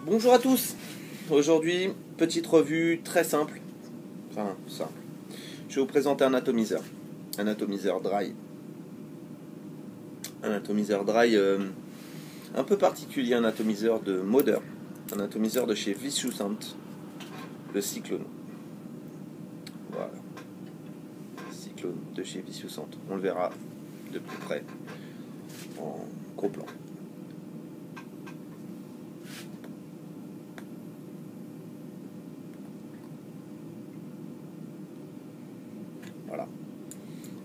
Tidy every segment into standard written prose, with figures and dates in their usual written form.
Bonjour à tous. Aujourd'hui, petite revue très simple. Enfin, simple. Je vais vous présenter un atomiseur. Un atomiseur dry. Un atomiseur dry un peu particulier, un atomiseur de modeur. Un atomiseur de chez Visucent, le Cyclone. Voilà. Cyclone de chez Visucent. On le verra de plus près en gros plan. Voilà.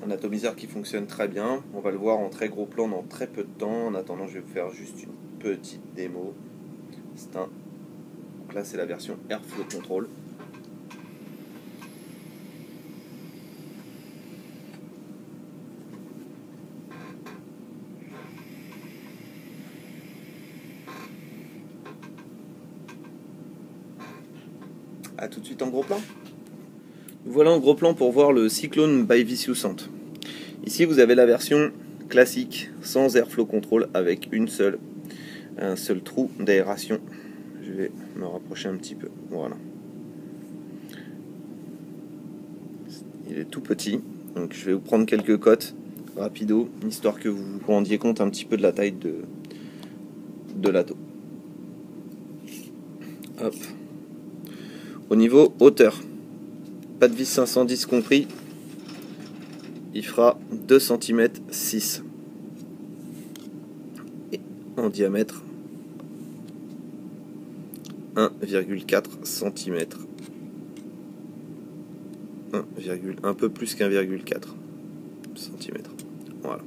Un atomiseur qui fonctionne très bien. On va le voir en très gros plan dans très peu de temps. En attendant, je vais vous faire juste une petite démo. Donc là, c'est la version Airflow Control. A tout de suite en gros plan. Voilà en gros plan pour voir le Cyclone by Visucent. Ici vous avez la version classique sans Airflow Control avec un seul trou d'aération. Je vais me rapprocher un petit peu. Voilà. Il est tout petit, donc je vais vous prendre quelques cotes rapido, histoire que vous vous rendiez compte un petit peu de la taille de l'atto. Hop. Au niveau hauteur, pas de vis 510 compris, il fera 2 cm 6. Et en diamètre, 1,4 cm. Un peu plus qu'1,4 cm. Voilà.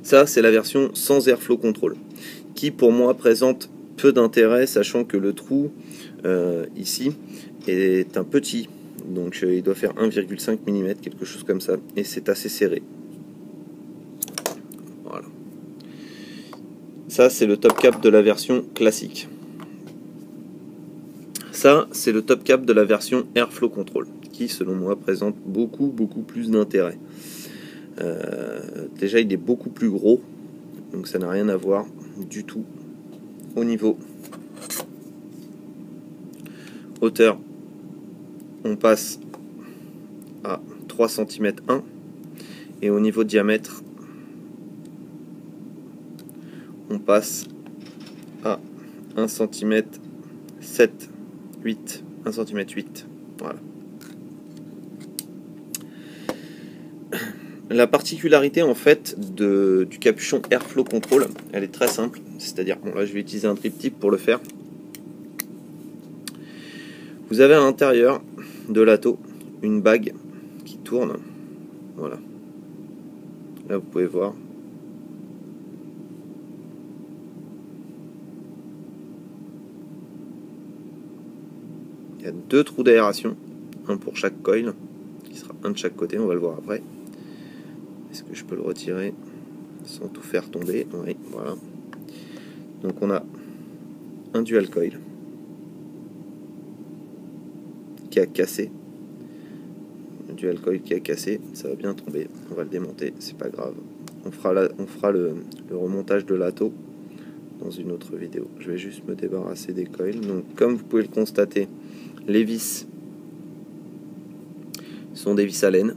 Ça, c'est la version sans Airflow Control, qui pour moi présente peu d'intérêt, sachant que le trou ici est un petit, donc il doit faire 1,5 mm, quelque chose comme ça, et c'est assez serré. Voilà. Ça, c'est le top cap de la version classique. Ça, c'est le top cap de la version Airflow Control, qui, selon moi, présente beaucoup plus d'intérêt. Déjà, il est beaucoup plus gros, donc ça n'a rien à voir du tout au niveau hauteur. On passe à 3 cm 1, et au niveau diamètre, on passe à 1 cm 7, 8, 1 cm 8. Voilà. La particularité en fait du capuchon Airflow Control, elle est très simple, c'est-à-dire, bon là je vais utiliser un triptyque pour le faire. Vous avez à l'intérieur de l'atto une bague qui tourne, voilà. Là vous pouvez voir. Il y a 2 trous d'aération, un pour chaque coil, qui sera un de chaque côté, on va le voir après. Est-ce que je peux le retirer sans tout faire tomber? Oui, voilà. Donc on a un dual coil qui a cassé. Un dual coil qui a cassé, ça va bien tomber. On va le démonter, c'est pas grave. On fera le remontage de l'atto dans une autre vidéo. Je vais juste me débarrasser des coils. Donc comme vous pouvez le constater, les vis sont des vis à laine.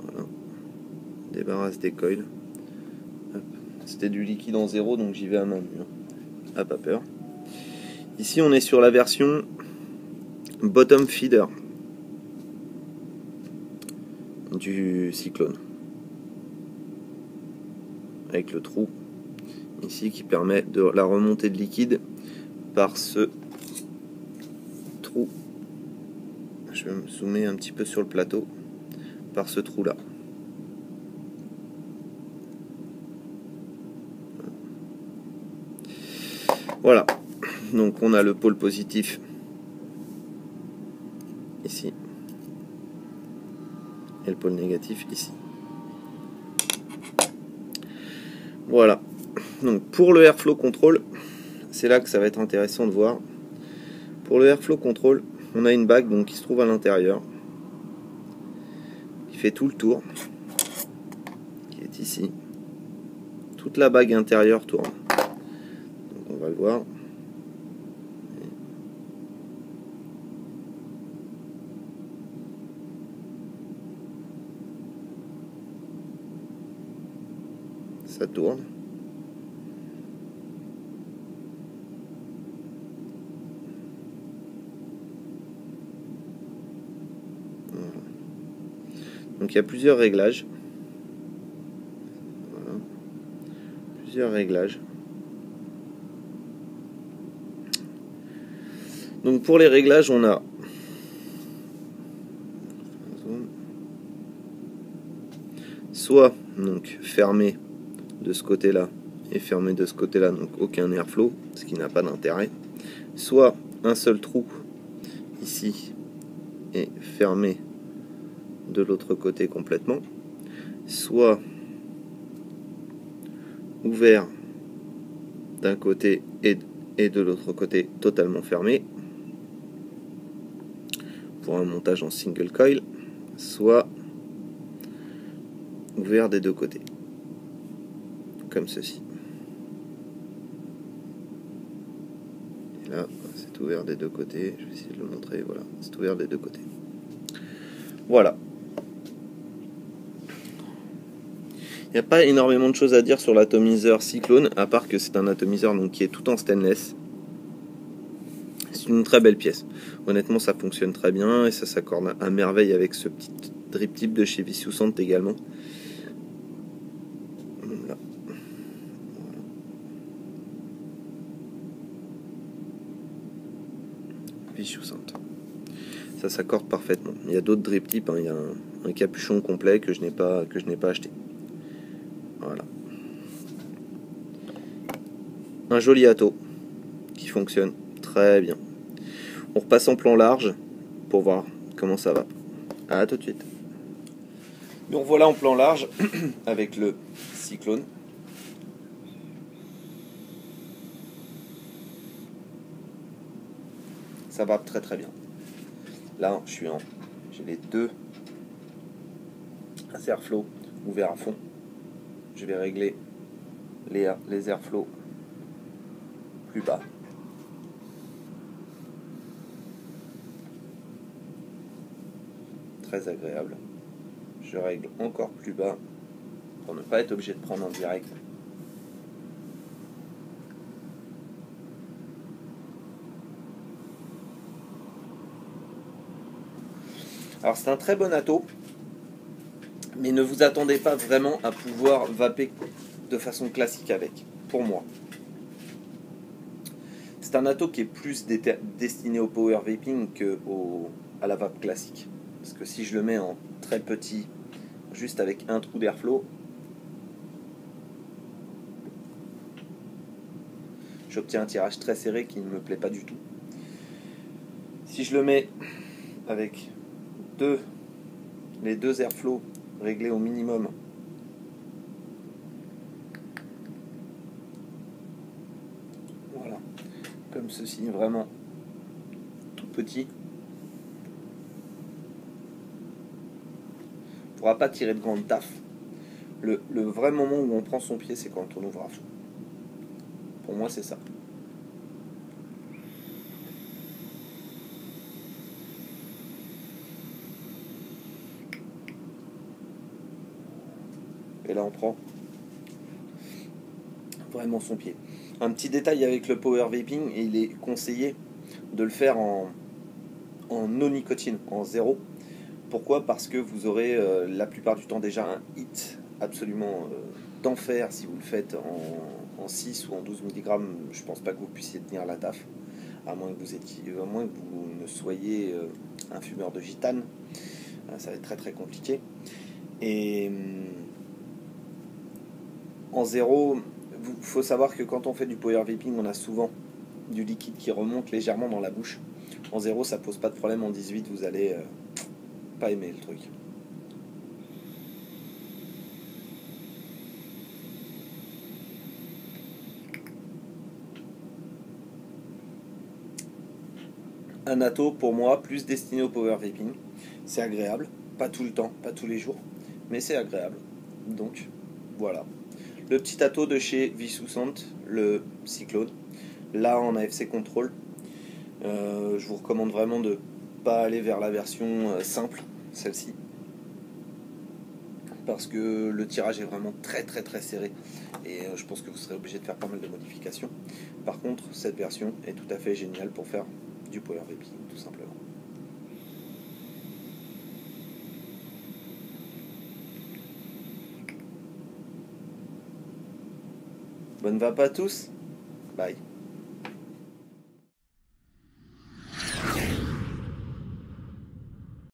Voilà. Débarrasse des coils. C'était du liquide en zéro, donc j'y vais à main nue. Ah, pas peur. Ici, on est sur la version bottom feeder du Cyclone, avec le trou ici qui permet de la remontée de liquide par ce trou. Je vais me zoomer un petit peu sur le plateau, par ce trou là. Voilà, donc on a le pôle positif ici et le pôle négatif ici. Voilà, donc pour le Airflow Control, c'est là que ça va être intéressant de voir. Pour le Airflow Control, on a une bague donc, qui se trouve à l'intérieur fait tout le tour, qui est ici. Toute la bague intérieure tourne. Donc on va le voir. Ça tourne. Voilà. Donc il y a plusieurs réglages. Voilà. Plusieurs réglages. Donc pour les réglages, on a soit donc fermé de ce côté-là et fermé de ce côté-là, donc aucun airflow, ce qui n'a pas d'intérêt. Soit un seul trou ici et fermé de l'autre côté complètement. Soit ouvert d'un côté et de l'autre côté totalement fermé pour un montage en single coil, soit ouvert des deux côtés comme ceci. Et là c'est ouvert des deux côtés, je vais essayer de le montrer, voilà, c'est ouvert des deux côtés. Voilà. Il n'y a pas énormément de choses à dire sur l'atomiseur Cyclone, à part que c'est un atomiseur donc, qui est tout en stainless. C'est une très belle pièce. Honnêtement, ça fonctionne très bien et ça s'accorde à merveille avec ce petit drip tip de chez Vicious également. Voilà. Vicious. Ça s'accorde parfaitement. Il y a d'autres drip tips, hein. Il y a un capuchon complet que je n'ai pas acheté. Voilà. Un joli ato qui fonctionne très bien. On repasse en plan large pour voir comment ça va. À tout de suite. Donc voilà en plan large avec le Cyclone. Ça va très très bien. Là, j'ai les deux airflow ouverts à fond. Je vais régler les airflows plus bas. Très agréable. Je règle encore plus bas pour ne pas être obligé de prendre en direct. Alors c'est un très bon ato, mais ne vous attendez pas vraiment à pouvoir vaper de façon classique avec, pour moi. C'est un ato qui est plus destiné au power vaping à la vape classique. Parce que si je le mets en très petit, juste avec un trou d'airflow, j'obtiens un tirage très serré qui ne me plaît pas du tout. Si je le mets avec les deux airflows réglés au minimum, voilà, comme ceci, vraiment tout petit, on ne pourra pas tirer de grande taf. Le vrai moment où on prend son pied, c'est quand on ouvre à fond. Pour moi, c'est ça. Et là, on prend vraiment son pied. Un petit détail avec le power vaping, il est conseillé de le faire en non-nicotine, en zéro. Pourquoi ? Parce que vous aurez la plupart du temps déjà un hit absolument d'enfer si vous le faites en 6 ou en 12 mg. Je pense pas que vous puissiez tenir la taf, à moins que vous ne soyez un fumeur de gitane. Ça va être très très compliqué. Et en zéro, il faut savoir que quand on fait du power vaping, on a souvent du liquide qui remonte légèrement dans la bouche. En zéro, ça pose pas de problème. En 18, vous allez pas aimer le truc. Un ato, pour moi, plus destiné au power vaping. C'est agréable, pas tout le temps, pas tous les jours, mais c'est agréable. Donc voilà. Le petit Atto de chez Vissoussant, le Cyclone, là en AFC Control. Je vous recommande vraiment de pas aller vers la version simple, celle-ci, parce que le tirage est vraiment très très très serré et je pense que vous serez obligé de faire pas mal de modifications. Par contre, cette version est tout à fait géniale pour faire du power vaping tout simplement. Bonne vape à tous, bye.